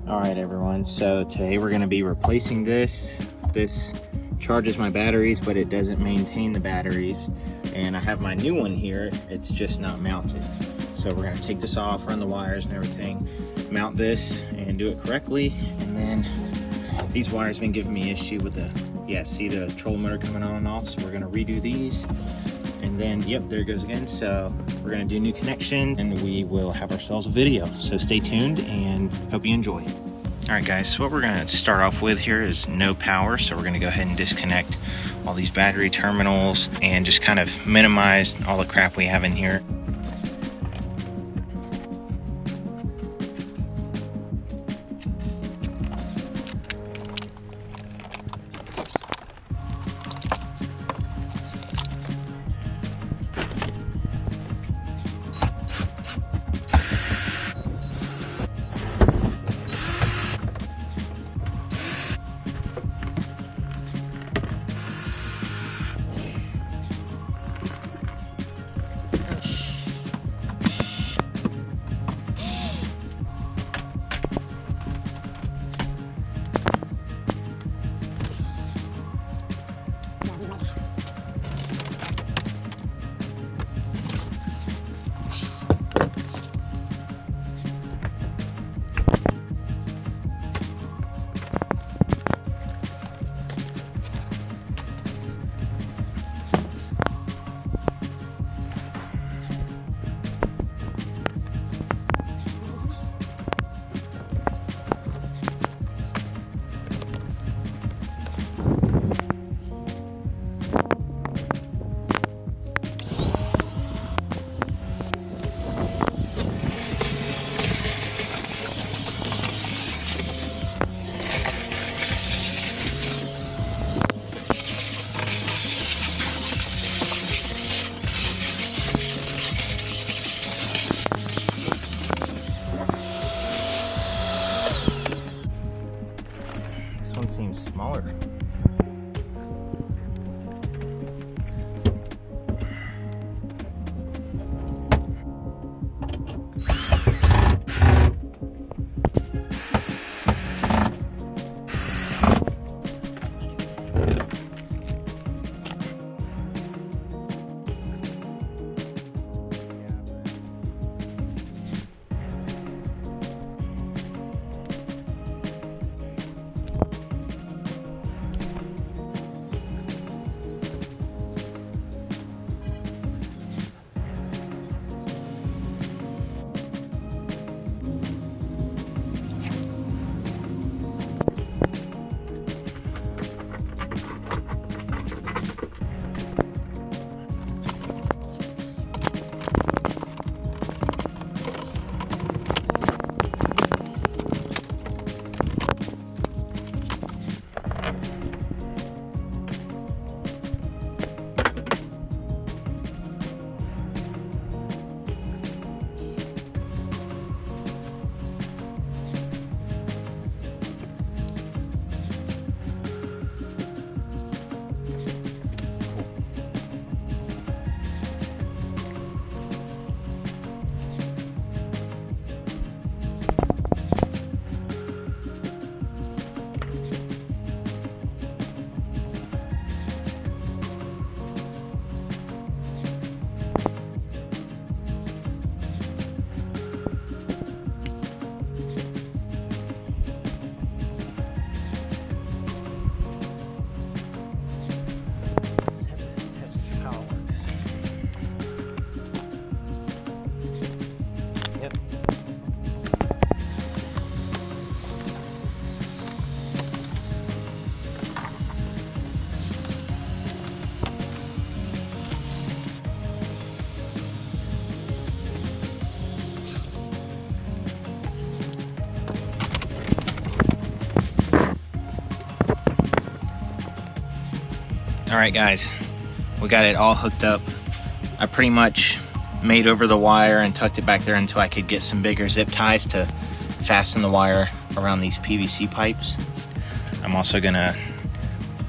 All right, everyone, so today we're going to be replacing this. This charges my batteries, but it doesn't maintain the batteries. And I have my new one here, it's just not mounted. So we're going to take this off, run the wires and everything, mount this and do it correctly. And then these wires have been giving me issue with see the trolling motor coming on and off. So we're going to redo these. And then, yep, there it goes again. So we're gonna do a new connection and we will have ourselves a video. So stay tuned and hope you enjoy. All right, guys, so what we're gonna start off with here is no power. So we're gonna go ahead and disconnect all these battery terminals and just kind of minimize all the crap we have in here. This one seems smaller. All right, guys, we got it all hooked up. I pretty much made over the wire and tucked it back there until I could get some bigger zip ties to fasten the wire around these PVC pipes. I'm also gonna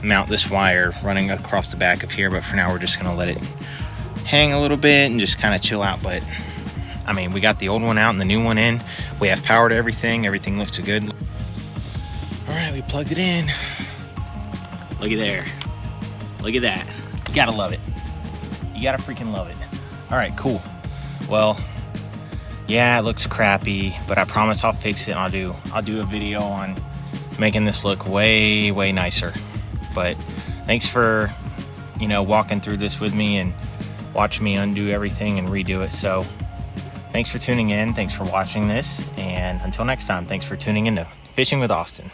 mount this wire running across the back of here, but for now we're just gonna let it hang a little bit and just kind of chill out. But I mean, we got the old one out and the new one in. We have power to everything. Everything looks good. All right, we plugged it in. Look at there. Look at that. You gotta love it. You gotta freaking love it. All right, cool. Well, yeah, it looks crappy, but I promise I'll fix it. I'll do a video on making this look way nicer. But thanks for, you know, walking through this with me and watch me undo everything and redo it. So thanks for tuning in. Thanks for watching this. And until next time, thanks for tuning in to Fishing with Austin.